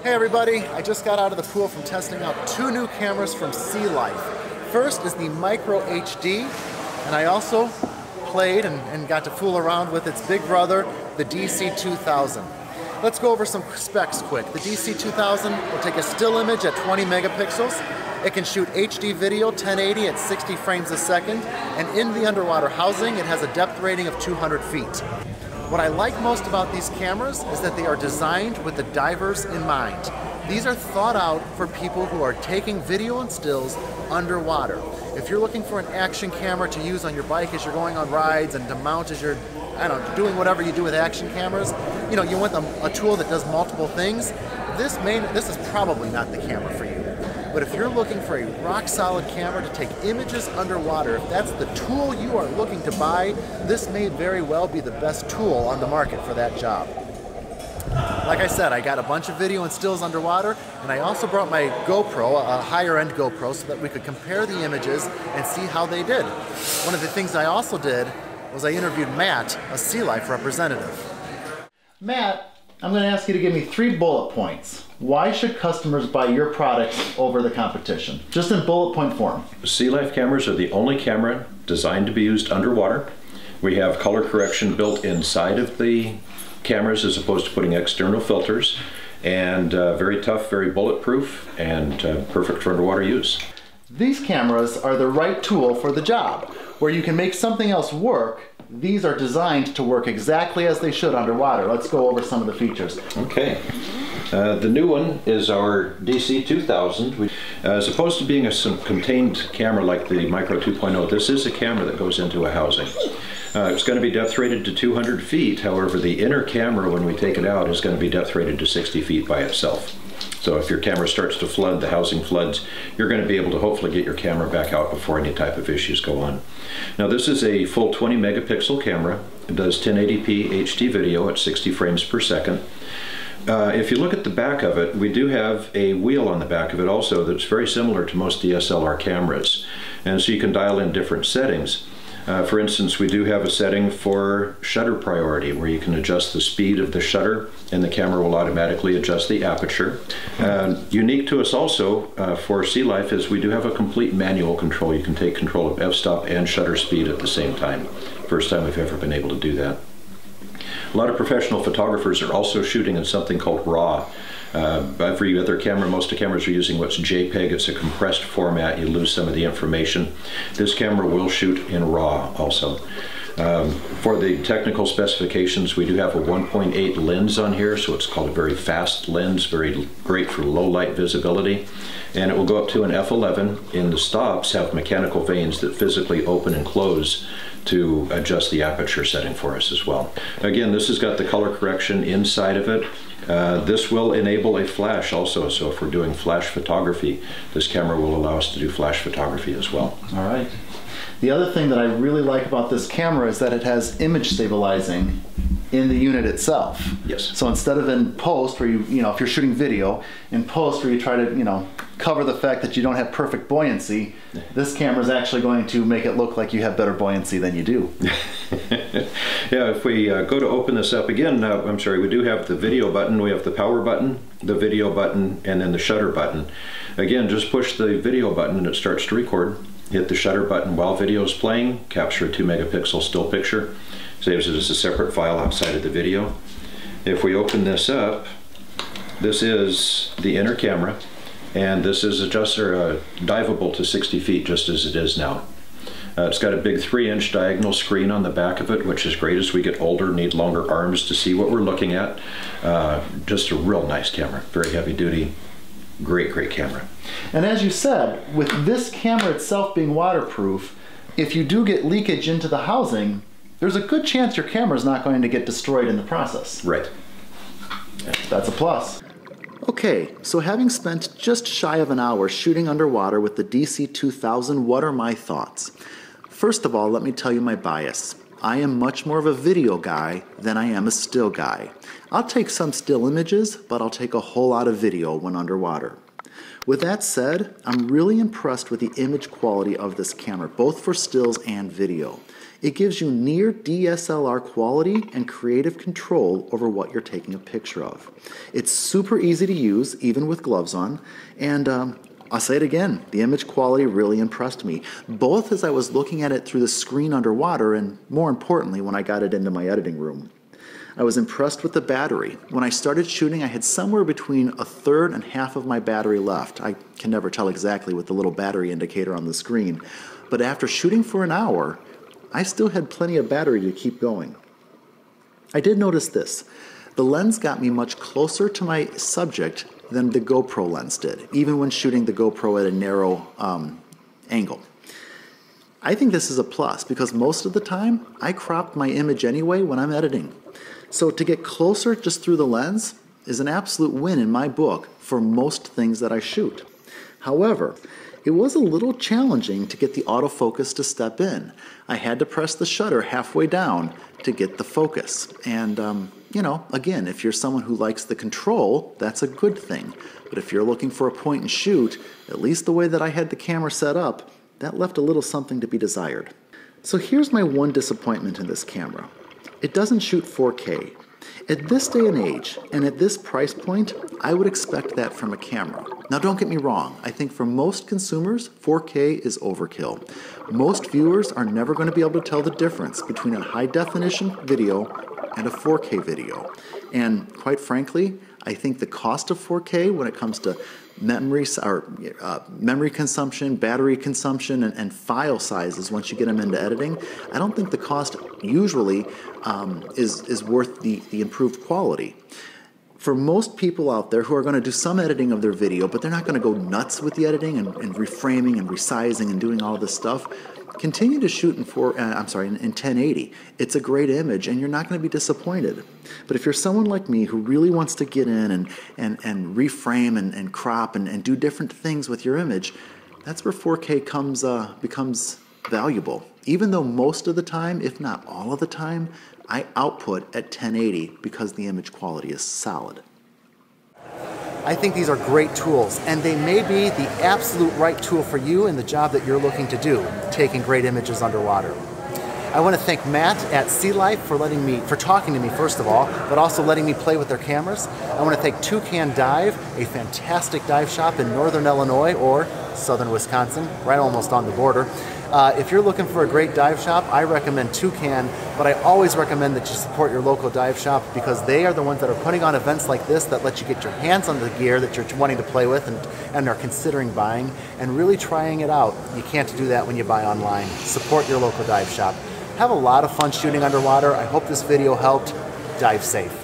Hey everybody, I just got out of the pool from testing out two new cameras from SeaLife. First is the Micro HD, and I also played and got to fool around with its big brother, the DC2000. Let's go over some specs quick. The DC2000 will take a still image at 20 megapixels. It can shoot HD video 1080 at 60 frames a second, and in the underwater housing, it has a depth rating of 200 feet. What I like most about these cameras is that they are designed with the divers in mind. These are thought out for people who are taking video and stills underwater. If you're looking for an action camera to use on your bike as you're going on rides and to mount as you're, I don't know, doing whatever you do with action cameras, you know, you want a tool that does multiple things, this is probably not the camera for you. But if you're looking for a rock-solid camera to take images underwater, if that's the tool you are looking to buy, this may very well be the best tool on the market for that job. Like I said, I got a bunch of video and stills underwater, and I also brought my GoPro, a higher-end GoPro, so that we could compare the images and see how they did. One of the things I also did was I interviewed Matt, a SeaLife representative. Matt, I'm going to ask you to give me 3 bullet points. Why should customers buy your products over the competition? Just in bullet point form. SeaLife cameras are the only camera designed to be used underwater. We have color correction built inside of the cameras as opposed to putting external filters, and very tough, very bulletproof, and perfect for underwater use. These cameras are the right tool for the job. Where you can make something else work, these are designed to work exactly as they should underwater. Let's go over some of the features. Okay. The new one is our DC2000. As opposed to being a contained camera like the Micro 2.0, this is a camera that goes into a housing. It's going to be depth rated to 200 feet. However, the inner camera, when we take it out, is going to be depth rated to 60 feet by itself. So if your camera starts to flood, the housing floods, you're going to be able to hopefully get your camera back out before any type of issues go on. Now this is a full 20 megapixel camera. It does 1080p HD video at 60 frames per second. If you look at the back of it, we do have a wheel on the back of it also that's very similar to most DSLR cameras. And so you can dial in different settings. For instance, we do have a setting for shutter priority where you can adjust the speed of the shutter and the camera will automatically adjust the aperture. Unique to us also for SeaLife is we do have a complete manual control. You can take control of f-stop and shutter speed at the same time. First time we've ever been able to do that. A lot of professional photographers are also shooting in something called RAW. Every other camera, most of the cameras are using what's JPEG. It's a compressed format. You lose some of the information. This camera will shoot in RAW also. For the technical specifications, we do have a 1.8 lens on here, so it's called a very fast lens, very great for low light visibility. And it will go up to an f11. In the stops have mechanical vanes that physically open and close to adjust the aperture setting for us as well. Again, this has got the color correction inside of it. This will enable a flash also, so if we're doing flash photography, this camera will allow us to do flash photography as well. All right. The other thing that I really like about this camera is that it has image stabilizing in the unit itself. Yes. So instead of in post where you know, if you're shooting video, in post where you try to, you know, cover the fact that you don't have perfect buoyancy, this camera is actually going to make it look like you have better buoyancy than you do. Yeah, if we go to open this up again, I'm sorry, we do have the video button, we have the power button, the video button, and then the shutter button. Again, just push the video button and it starts to record. Hit the shutter button while video is playing, capture a 2 megapixel still picture, saves it as a separate file outside of the video. If we open this up, this is the inner camera, and this is diveable to 60 feet just as it is now. It's got a big 3-inch diagonal screen on the back of it, which is great as we get older, need longer arms to see what we're looking at. Just a real nice camera, very heavy duty, great camera. And as you said, with this camera itself being waterproof, if you do get leakage into the housing, there's a good chance your camera is not going to get destroyed in the process. Right. That's a plus. Okay, so having spent just shy of an hour shooting underwater with the DC2000, what are my thoughts? First of all, let me tell you my bias. I am much more of a video guy than I am a still guy. I'll take some still images, but I'll take a whole lot of video when underwater. With that said, I'm really impressed with the image quality of this camera, both for stills and video. It gives you near DSLR quality and creative control over what you're taking a picture of. It's super easy to use, even with gloves on, and I'll say it again, the image quality really impressed me, both as I was looking at it through the screen underwater and, more importantly, when I got it into my editing room. I was impressed with the battery. When I started shooting, I had somewhere between a third and half of my battery left. I can never tell exactly with the little battery indicator on the screen, but after shooting for an hour, I still had plenty of battery to keep going. I did notice this. The lens got me much closer to my subject than the GoPro lens did, even when shooting the GoPro at a narrow angle. I think this is a plus because most of the time I crop my image anyway when I'm editing. So to get closer just through the lens is an absolute win in my book for most things that I shoot. However, it was a little challenging to get the autofocus to step in. I had to press the shutter halfway down to get the focus. And, you know, again, if you're someone who likes the control, that's a good thing. But if you're looking for a point and shoot, at least the way that I had the camera set up, that left a little something to be desired. So here's my one disappointment in this camera. It doesn't shoot 4K. At this day and age, and at this price point, I would expect that from a camera. Now don't get me wrong, I think for most consumers, 4K is overkill. Most viewers are never going to be able to tell the difference between a high definition video and a 4K video. And quite frankly, I think the cost of 4K when it comes to memory consumption, battery consumption, and file sizes once you get them into editing, I don't think the cost usually is worth the improved quality. For most people out there who are going to do some editing of their video, but they're not going to go nuts with the editing and reframing and resizing and doing all this stuff, continue to shoot in 1080. It's a great image and you're not going to be disappointed. But if you're someone like me who really wants to get in and reframe and crop and do different things with your image, that's where 4K becomes valuable. Even though most of the time, if not all of the time, I output at 1080 because the image quality is solid. I think these are great tools, and they may be the absolute right tool for you in the job that you're looking to do, taking great images underwater. I want to thank Matt at SeaLife for talking to me first of all, but also letting me play with their cameras. I want to thank Toucan Dive, a fantastic dive shop in northern Illinois or southern Wisconsin, right almost on the border. If you're looking for a great dive shop, I recommend Toucan, but I always recommend that you support your local dive shop because they are the ones that are putting on events like this that let you get your hands on the gear that you're wanting to play with and are considering buying and really trying it out. You can't do that when you buy online. Support your local dive shop. Have a lot of fun shooting underwater. I hope this video helped. Dive safe.